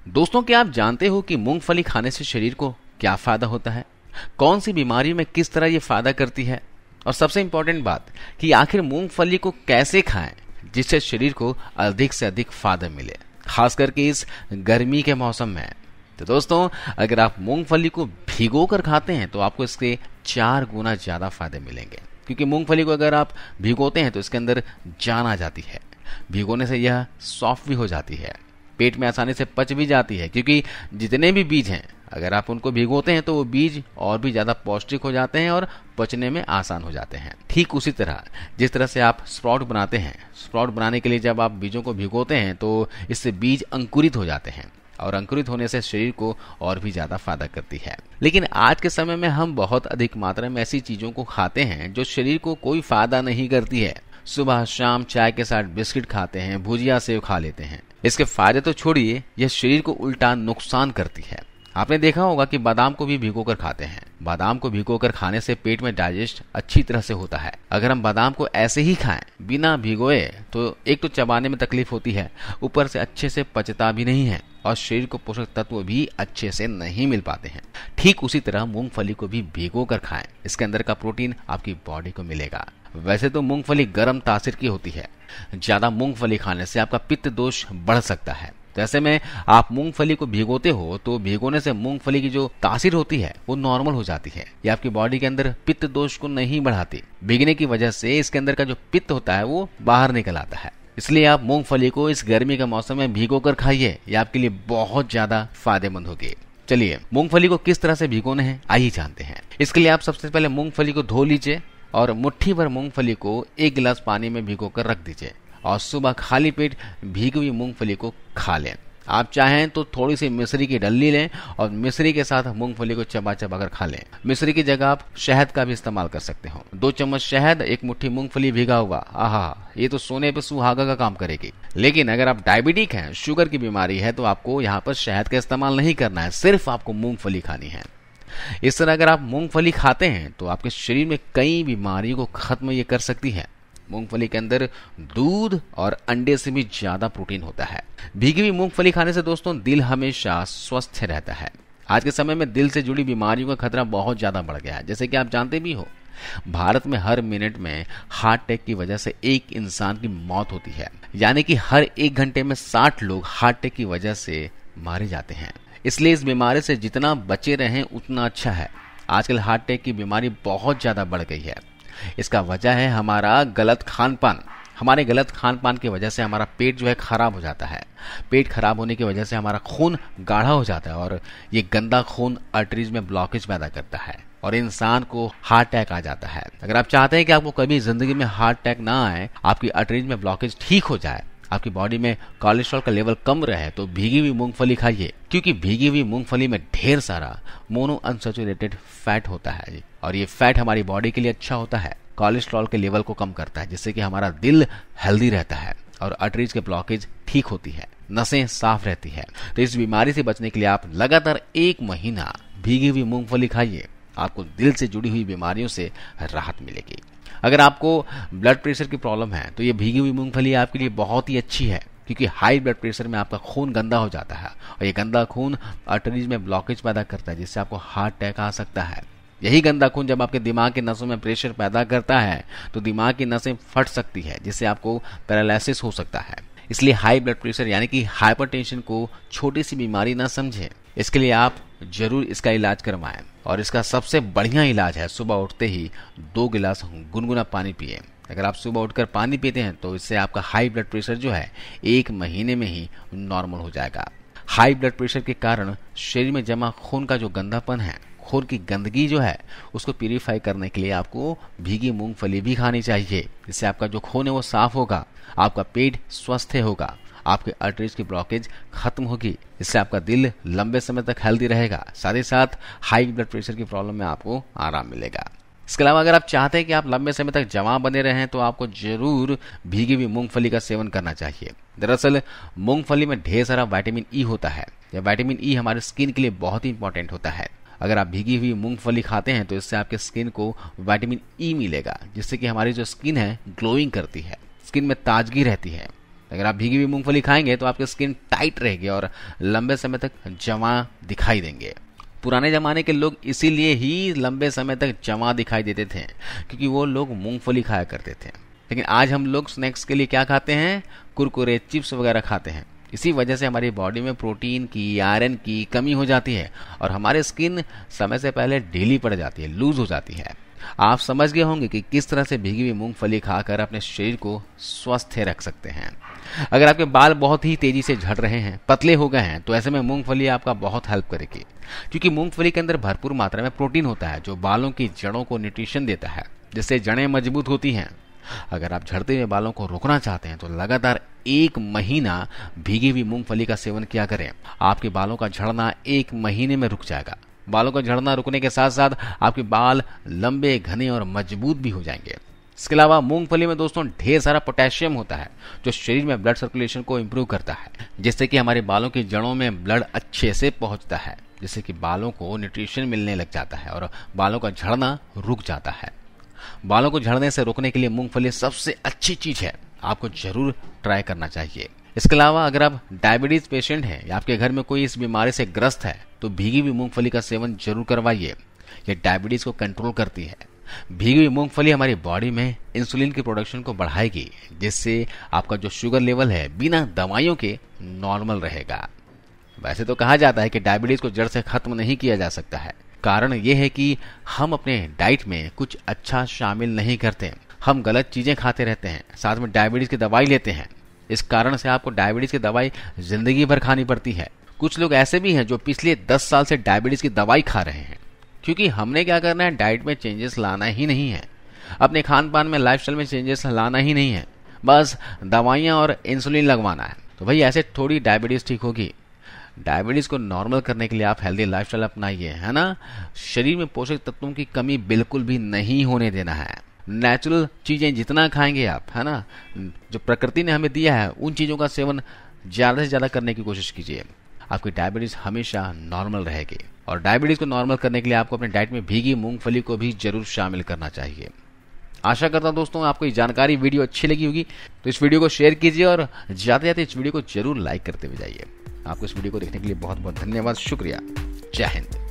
दोस्तों, क्या आप जानते हो कि मूंगफली खाने से शरीर को क्या फायदा होता है? कौन सी बीमारियों में किस तरह ये फायदा करती है? और सबसे इंपॉर्टेंट बात कि आखिर मूंगफली को कैसे खाएं जिससे शरीर को अधिक से अधिक फायदा मिले, खास करके इस गर्मी के मौसम में। तो दोस्तों, अगर आप मूंगफली को भिगो कर खाते हैं तो आपको इसके 4 गुना ज्यादा फायदे मिलेंगे, क्योंकि मूंगफली को अगर आप भिगोते हैं तो इसके अंदर जान आ जाती है। भिगोने से यह सॉफ्ट भी हो जाती है, पेट में आसानी से पच भी जाती है, क्योंकि जितने भी बीज हैं अगर आप उनको भिगोते हैं तो वो बीज और भी ज्यादा पौष्टिक हो जाते हैं और पचने में आसान हो जाते हैं। ठीक उसी तरह जिस तरह से आप स्प्राउट बनाते हैं, स्प्राउट बनाने के लिए जब आप बीजों को भिगोते हैं तो इससे बीज अंकुरित हो जाते हैं और अंकुरित होने से शरीर को और भी ज्यादा फायदा करती है। लेकिन आज के समय में हम बहुत अधिक मात्रा में ऐसी चीजों को खाते हैं जो शरीर को कोई फायदा नहीं करती है। सुबह शाम चाय के साथ बिस्किट खाते हैं, भुजिया सेव खा लेते हैं। इसके फायदे तो छोड़िए, यह शरीर को उल्टा नुकसान करती है। आपने देखा होगा कि बादाम को भी भिगोकर खाते हैं। बादाम को भिगोकर खाने से पेट में डाइजेस्ट अच्छी तरह से होता है। अगर हम बादाम को ऐसे ही खाएं बिना भिगोए तो एक तो चबाने में तकलीफ होती है, ऊपर से अच्छे से पचता भी नहीं है और शरीर को पोषक तत्व भी अच्छे से नहीं मिल पाते हैं। ठीक उसी तरह मूंगफली को भी भिगो कर खाएं, इसके अंदर का प्रोटीन आपकी बॉडी को मिलेगा। वैसे तो मूंगफली गर्म तासीर की होती है, ज्यादा मूंगफली खाने से आपका पित्त दोष बढ़ सकता है। तो ऐसे में आप मूंगफली को भिगोते हो तो भिगोने से मूंगफली की जो तासीर होती है वो नॉर्मल हो जाती है। ये आपकी बॉडी के अंदर पित्त दोष को नहीं बढ़ाती। भीगने की वजह से इसके अंदर का जो पित्त होता है वो बाहर निकल आता है। इसलिए आप मूंगफली को इस गर्मी के मौसम में भिगो कर खाइए, ये आपके लिए बहुत ज्यादा फायदेमंद होगी। चलिए, मूंगफली को किस तरह से भिगोने हैं आइए जानते हैं। इसके लिए आप सबसे पहले मूंगफली को धो लीजिए और मुट्ठी भर मूंगफली को 1 गिलास पानी में भिगो कर रख दीजिए और सुबह खाली पेट भीगी हुई मूंगफली को खा लें। आप चाहें तो थोड़ी सी मिश्री की डल्ली लें और मिश्री के साथ मूंगफली को चबा चबा कर खा लें। मिश्री की जगह आप शहद का भी इस्तेमाल कर सकते हो। 2 चम्मच शहद, 1 मुट्ठी मूंगफली भिगा हुआ, आहा, ये तो सोने पे सुहागा का काम करेगी। लेकिन अगर आप डायबिटिक हैं, शुगर की बीमारी है, तो आपको यहाँ पर शहद का इस्तेमाल नहीं करना है, सिर्फ आपको मूंगफली खानी है। इस तरह अगर आप मूंगफली खाते हैं तो आपके शरीर में कई बीमारियों को खत्म ये कर सकती है। मूंगफली के अंदर दूध और अंडे से भी ज्यादा प्रोटीन होता है। भीगी हुई मूंगफली खाने से दोस्तों दिल हमेशा स्वस्थ रहता है। आज के समय में दिल से जुड़ी बीमारियों का खतरा बहुत ज्यादा बढ़ गया है। जैसे कि आप जानते भी हो, भारत में हर मिनट में हार्ट अटैक की वजह से 1 इंसान की मौत होती है, यानी कि हर 1 घंटे में 60 लोग हार्ट अटैक की वजह से मारे जाते हैं। इसलिए इस बीमारी से जितना बचे रहें उतना अच्छा है। आजकल हार्ट अटैक की बीमारी बहुत ज्यादा बढ़ गई है। इसका वजह है हमारा गलत खान पान। हमारे गलत खान पान की वजह से हमारा पेट जो है खराब हो जाता है। पेट खराब होने की वजह से हमारा खून गाढ़ा हो जाता है और ये गंदा खून आर्टरीज में ब्लॉकेज पैदा करता है और इंसान को हार्ट अटैक आ जाता है। अगर आप चाहते हैं कि आपको कभी जिंदगी में हार्ट अटैक ना आए, आपकी आर्टरीज में ब्लॉकेज ठीक हो जाए, आपकी बॉडी में कोलेस्ट्रॉल का लेवल कम रहे, तो भीगी हुई मूंगफली खाइए, क्योंकि भीगी हुई मूंगफली में ढेर सारा मोनो अनसैचुरेटेड फैट होता है और ये फैट हमारी बॉडी के लिए अच्छा होता है। कोलेस्ट्रॉल के लेवल को कम करता है, जिससे कि हमारा दिल हेल्दी रहता है और आर्टरीज के ब्लॉकेज ठीक होती है, नसें साफ रहती है। तो इस बीमारी से बचने के लिए आप लगातार 1 महीना भीगी हुई मूंगफली खाइए, आपको दिल से जुड़ी हुई बीमारियों से राहत मिलेगी। अगर आपको ब्लड प्रेशर की प्रॉब्लम है तो ये भीगी हुई मूंगफली आपके लिए बहुत ही अच्छी है, क्योंकि हाई ब्लड प्रेशर में आपका खून गंदा हो जाता है और ये गंदा खून आर्टरीज में ब्लॉकेज पैदा करता है, जिससे आपको हार्ट अटैक आ सकता है। यही गंदा खून जब आपके दिमाग की नसों में प्रेशर पैदा करता है तो दिमाग की नसें फट सकती है, जिससे आपको पैरालिसिस हो सकता है। इसलिए हाई ब्लड प्रेशर यानी कि हाइपरटेंशन को छोटी सी बीमारी ना समझें। इसके लिए आप जरूर इसका इलाज करवाएं और इसका सबसे बढ़िया इलाज है सुबह उठते ही 2 गिलास गुनगुना पानी पिए। अगर आप सुबह उठकर पानी पीते हैं तो इससे आपका हाई ब्लड प्रेशर जो है 1 महीने में ही नॉर्मल हो जाएगा। हाई ब्लड प्रेशर के कारण शरीर में जमा खून का जो गंदापन है, खून की गंदगी जो है, उसको प्यूरिफाई करने के लिए आपको भीगी मूंगफली भी खानी चाहिए। इससे आपका जो खून है वो साफ होगा, आपका पेट स्वस्थ होगा, आपके आर्टरीज की ब्लॉकेज खत्म होगी। इससे आपका दिल लंबे समय तक हेल्दी रहेगा, साथ ही साथ हाई ब्लड प्रेशर की प्रॉब्लम में आपको आराम मिलेगा। इसके अलावा अगर आप चाहते हैं कि आप लंबे समय तक जवां बने रहें तो आपको जरूर भीगी हुई मूंगफली का सेवन करना चाहिए। दरअसल मूंगफली में ढेर सारा विटामिन ई होता है। यह विटामिन ई हमारे स्किन के लिए बहुत ही इंपॉर्टेंट होता है। अगर आप भीगी हुई मूंगफली खाते हैं तो इससे आपके स्किन को विटामिन ई मिलेगा, जिससे कि हमारी जो स्किन है ग्लोइंग करती है, स्किन में ताजगी रहती है। अगर आप भीगी हुई मूंगफली खाएंगे तो आपकी स्किन टाइट रहेगी और लंबे समय तक जमा दिखाई देंगे। पुराने जमाने के लोग इसीलिए ही लंबे समय तक जमा दिखाई देते थे, क्योंकि वो लोग मूंगफली खाया करते थे। लेकिन आज हम लोग स्नैक्स के लिए क्या खाते हैं? कुरकुरे, चिप्स वगैरह खाते हैं। इसी वजह से हमारी बॉडी में प्रोटीन की, आयरन की कमी हो जाती है और हमारी स्किन समय से पहले ढीली पड़ जाती है, लूज हो जाती है। आप समझ गए होंगे कि किस तरह से भीगी हुई मूंगफली खाकर अपने शरीर को स्वस्थ रख सकते हैं। अगर आपके बाल बहुत ही तेजी से झड़ रहे हैं, पतले हो गए हैं, तो ऐसे में मूंगफली आपका बहुत हेल्प करेगी, क्योंकि मूंगफली के अंदर भरपूर मात्रा में प्रोटीन होता है जो बालों की जड़ों को न्यूट्रिशन देता है, जिससे जड़ें मजबूत होती हैं। अगर आप झड़ते हुए बालों को रोकना चाहते हैं तो लगातार 1 महीना भीगी हुई मूंगफली का सेवन किया करें। आपके बालों का झड़ना 1 महीने में रुक जाएगा। बालों का झड़ना रुकने के साथ साथ आपके बाल लंबे, घने और मजबूत भी हो जाएंगे। इसके अलावा मूंगफली में दोस्तों ढेर सारा पोटेशियम होता है जो शरीर में ब्लड सर्कुलेशन को इंप्रूव करता है, जिससे कि हमारे बालों की जड़ों में ब्लड अच्छे से पहुंचता है, जिससे कि बालों को न्यूट्रिशन मिलने लग जाता है और बालों का झड़ना रुक जाता है। बालों को झड़ने से रोकने के लिए मूंगफली सबसे अच्छी चीज है, आपको जरूर ट्राई करना चाहिए। इसके अलावा अगर आप डायबिटीज पेशेंट हैं या आपके घर में कोई इस बीमारी से ग्रस्त है तो भीगी हुई मूंगफली का सेवन जरूर करवाइए। यह डायबिटीज को कंट्रोल करती है। भीगी हुई मूंगफली हमारी बॉडी में इंसुलिन की प्रोडक्शन को बढ़ाएगी, जिससे आपका जो शुगर लेवल है बिना दवाइयों के नॉर्मल रहेगा। वैसे तो कहा जाता है कि डायबिटीज को जड़ से खत्म नहीं किया जा सकता है। कारण यह है कि हम अपने डाइट में कुछ अच्छा शामिल नहीं करते, हम गलत चीजें खाते रहते हैं, साथ में डायबिटीज की दवाई लेते हैं। इस कारण से आपको डायबिटीज की दवाई जिंदगी भर खानी पड़ती है। कुछ लोग ऐसे भी हैं जो पिछले 10 साल से डायबिटीज की दवाई खा रहे हैं, क्योंकि हमने क्या करना है, डाइट में चेंजेस लाना ही नहीं है, अपने खान पान में, लाइफस्टाइल में चेंजेस लाना ही नहीं है, बस दवाइयां और इंसुलिन लगवाना है। तो भाई ऐसे थोड़ी डायबिटीज ठीक होगी। डायबिटीज को नॉर्मल करने के लिए आप हेल्दी लाइफस्टाइल अपनाइए, है ना। शरीर में पोषक तत्वों की कमी बिल्कुल भी नहीं होने देना है। नेचुरल चीजें जितना खाएंगे आप, है ना, जो प्रकृति ने हमें दिया है, उन चीजों का सेवन ज्यादा से ज्यादा करने की कोशिश कीजिए। आपकी डायबिटीज हमेशा नॉर्मल रहेगी। और डायबिटीज को नॉर्मल करने के लिए आपको अपने डाइट में भीगी मूंगफली को भी जरूर शामिल करना चाहिए। आशा करता हूं दोस्तों आपको ये जानकारी, वीडियो अच्छी लगी होगी, तो इस वीडियो को शेयर कीजिए और जाते जाते इस वीडियो को जरूर लाइक करते हुए जाइए। आपको इस वीडियो को देखने के लिए बहुत बहुत धन्यवाद, शुक्रिया। जय हिंद।